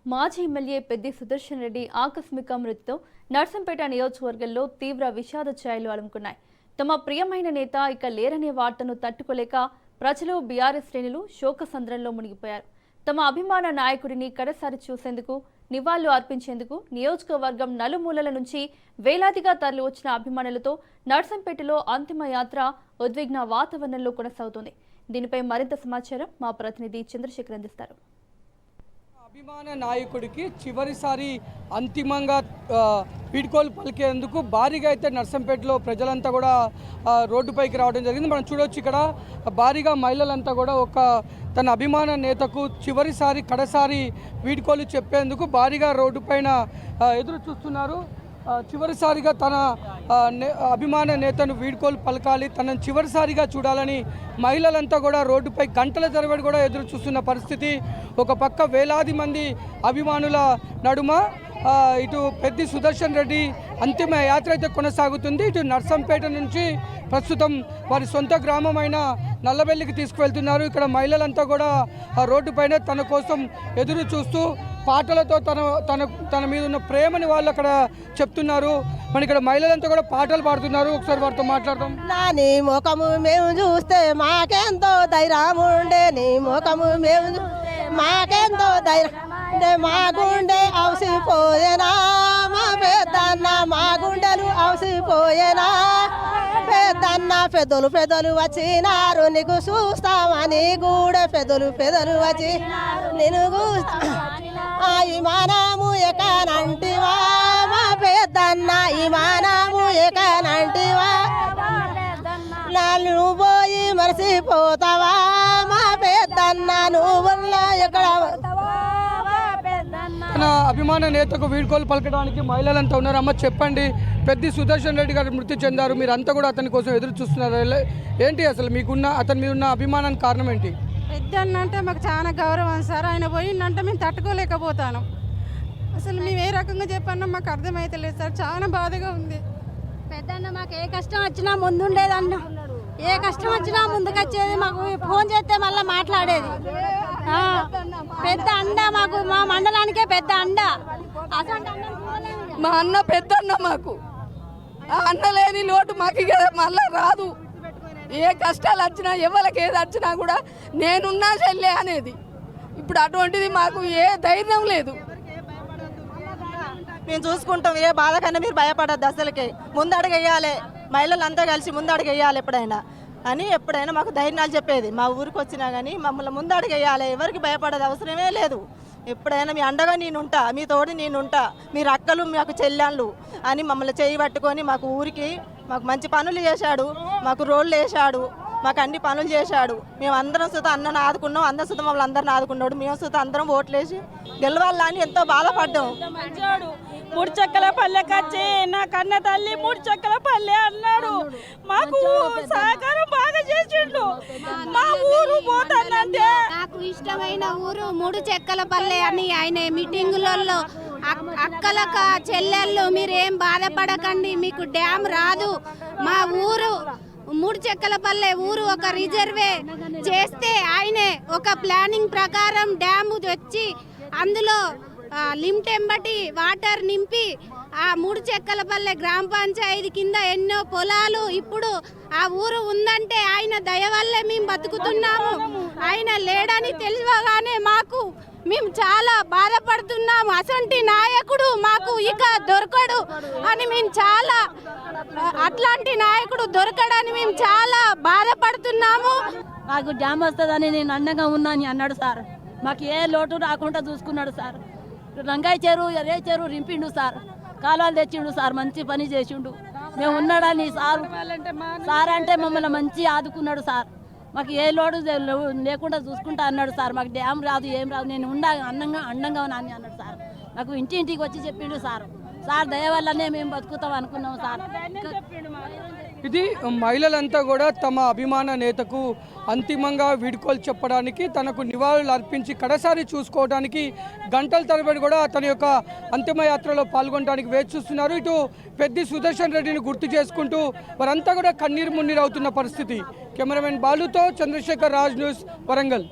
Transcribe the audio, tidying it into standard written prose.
మాజీ ఎమ్మెల్యే పెద్ది సుదర్శన్ రెడ్డి ఆకస్మిక మృతితో నర్సంపేట నియోజకవర్గంలో తీవ్ర విషాద ఛాయలు అలుముకున్నాయి. తమ ప్రియమైన నేత ఇక లేరనే వార్తను తట్టుకోలేక ప్రజలు బీఆర్ఎస్ శ్రేణులు శోకసంద్రంలో మునిగిపోయారు. తమ అభిమాన నాయకుడిని కడసారి చూసేందుకు నివాళులు అర్పించేందుకు నియోజకవర్గం నలుమూలల నుంచి వేలాదిగా తరలివచ్చిన అభిమానులతో నర్సంపేటలో అంతిమ యాత్ర ఉద్విగ్న వాతావరణంలో కొనసాగుతోంది. దీనిపై మరింత సమాచారం మా ప్రతినిధి చంద్రశేఖర్ అందిస్తారు. అభిమాన నాయకుడికి చివరిసారి అంతిమంగా వీడ్కోలు పలికేందుకు భారీగా అయితే నర్సంపేటలో ప్రజలంతా కూడా రోడ్డుపైకి రావడం జరిగింది. మనం చూడవచ్చు ఇక్కడ భారీగా మహిళలంతా కూడా తన అభిమాన నేతకు చివరిసారి కడసారి వీడ్కోలు చెప్పేందుకు భారీగా రోడ్డుపైన ఎదురు చూస్తున్నారు. చివరిసారిగా తన అభిమాన నేతను వీడ్కోలు పలకాలి, తనను చివరిసారిగా చూడాలని మహిళలంతా కూడా రోడ్డుపై గంటల తరబడి కూడా ఎదురు చూస్తున్న పరిస్థితి. ఒక పక్క వేలాది మంది అభిమానుల నడుమ ఇటు పెద్ది సుదర్శన్ రెడ్డి అంతిమ యాత్ర అయితే కొనసాగుతుంది. ఇటు నర్సంపేట నుంచి ప్రస్తుతం వారి సొంత గ్రామమైన నల్లబెల్లికి తీసుకువెళ్తున్నారు. ఇక్కడ మహిళలంతా కూడా రోడ్డుపైన తన కోసం ఎదురు చూస్తూ పాటలతో తన మీద ఉన్న ప్రేమని వాళ్ళు అక్కడ చెప్తున్నారు. మన ఇక్కడ మహిళలంతా కూడా పాటలు పాడుతున్నారు. ఒకసారి వారితో మాట్లాడదాం. నీ ముఖము మేము చూస్తే మాకెంతో ధైర్యం ఉండే, నీ ముఖము మేము చూస్తే మాకెంతో ధైర్యం ఉండే, మా గుండె అవసిపోయేనా మా పెద్దన్న, మా గుండెలు అవసిపోయేనా పెద్దన్న. పెద్దలు వచ్చినారు నీకు చూస్తామని కూడా పెద్దలు వచ్చి నేను ఇమానము ఎకనంటివా మా పెద్దన్న, ఇమానము ఎకనంటివా నువ్వు పోయి మర్చిపోతావా మా పెద్దన్న, నువ్వు ఎక్కడ. తన అభిమాన నేతకు వీడ్కోలు పలకడానికి మహిళలంతా ఉన్నారు. అమ్మ చెప్పండి, పెద్ది సుదర్శన్ రెడ్డి గారు మృతి చెందారు, మీరంతా కూడా అతని కోసం ఎదురు చూస్తున్నారు. ఏంటి అసలు అతని మీద ఉన్న అభిమానానికి కారణం ఏంటి? పెద్దన్న అంటే మాకు చాలా గౌరవం సార్. ఆయన పోయిందంటే మేము తట్టుకోలేకపోతాను. అసలు మేము ఏ రకంగా చెప్పన్నా మాకు అర్థమైతలేదు సార్. చాలా బాధగా ఉంది. పెద్దన్న మాకు ఏ కష్టం వచ్చినా ముందుండేదన్న, ఏ కష్టం వచ్చినా ముందుకొచ్చేది, మాకు ఫోన్ చేస్తే మళ్ళీ మాట్లాడేది. పెద్ద అండ మాకు, మా మండలానికే పెద్ద అండ. మా అన్న పెద్దన్న, మాకు అన్న లేని లోటు మాకు మళ్ళీ రాదు. ఏ కష్టాలు వచ్చినా ఎవరికి ఏది వచ్చినా కూడా నేనున్నా చెల్లె అనేది. ఇప్పుడు అటువంటిది మాకు ఏ ధైర్యం లేదు. మేము చూసుకుంటాం, ఏ బాధకన్నా మీరు భయపడద్దు. అసలుకి ముందడుగు వేయాలి, మహిళలంతా కలిసి ముందడుగు వేయాలి ఎప్పుడైనా మాకు ధైర్యాలు చెప్పేది. మా ఊరికి వచ్చినా కానీ మమ్మల్ని ముందడుగు వేయాలి, ఎవరికి భయపడదు అవసరమే లేదు. ఎప్పుడైనా మీ అండగా నేనుంటా, మీ తోడు నేనుంటా, మీరు అక్కలు మాకు చెల్లెళ్ళు అని మమ్మల్ని చేయి పట్టుకొని మాకు మంచి పనులు చేశాడు, మాకు రోడ్లు వేసాడు, మాకు అన్ని పనులు చేశాడు. మేము అందరం సుత అన్నను ఆదుకున్నాం, అందరం సుత మమ్మల్ని అందరిని ఆదుకున్నాడు. మేము సుత అందరం ఓట్లేసి గెలవాలని ఎంతో బాధపడ్డాం. మూడు చెక్కల పల్లెకి వచ్చి నా కన్న తల్లి మూడు చెక్కల పల్లె అన్నాడు. మాకు సహకారం బాగా చేసిండు. మా ఊరు పోతానంటే నాకు ఇష్టమైన ఊరు మూడు చెక్కల పల్లె అని ఆయన మీటింగులలో అక్కలక చెల్లెళ్ళు మీరేం బాధపడకండి, మీకు డ్యామ్ రాదు, మా ఊరు మూడు చెక్కల పల్లె ఊరు ఒక రిజర్వే చేస్తే ఆయనే ఒక ప్లానింగ్ ప్రకారం డ్యాము వచ్చి అందులో లిమిట్ ఎంబటి వాటర్ నింపి ఆ మూడు చెక్కల పల్లె గ్రామ పంచాయతీ కింద ఎన్నో పొలాలు ఇప్పుడు ఆ ఊరు ఉందంటే ఆయన దయ వల్లే మేము బతుకుతున్నాము. ఆయన లేడని తెలియగానే మేము చాలా బాధపడుతున్నాము. అసంటి నాయకుడు మాకు ఇక దొరకడు అని మేము చాలా, అట్లాంటి నాయకుడు దొరకడని మేము చాలా బాధపడుతున్నాము. నాకు డ్యామ్ వస్తుందని నేను అండగా ఉన్నాను అన్నాడు సార్. మాకు ఏ లోటు రాకుండా చూసుకున్నాడు సార్. రంగాయి చెరువు ఎరే చెరువు రింపిండు సార్, కాలువలు తెచ్చిండు సార్, మంచి పని చేసిండు. మేము ఉన్నాడని సార్ అంటే మమ్మల్ని మంచి ఆదుకున్నాడు సార్. మాకు ఏ లోటు లేకుండా చూసుకుంటా అన్నాడు సార్. మాకు డ్యామ్ రాదు, ఏం రాదు, నేను అండంగా ఉన్నాను అన్నాడు సార్. నాకు ఇంటింటికి వచ్చి చెప్పిండు సార్. దయ వల్లనే మేము బతుకుతాం అనుకున్నాం సార్. ఇది మహిళలంతా కూడా తమ అభిమాన నేతకు అంతిమంగా వీడ్కోలు చెప్పడానికి, తనకు నివాళులు అర్పించి కడసారి చూసుకోవడానికి గంటల తరబడి కూడా అతని యొక్క అంతిమ యాత్రలో పాల్గొనడానికి వేచి చూస్తున్నారు. ఇటు పెద్ది సుదర్శన్ రెడ్డిని గుర్తు చేసుకుంటూ వారంతా కూడా కన్నీరు మున్నీరు అవుతున్న పరిస్థితి. కెమెరామెన్ బాలుతో చంద్రశేఖర్, రాజ్ న్యూస్, వరంగల్.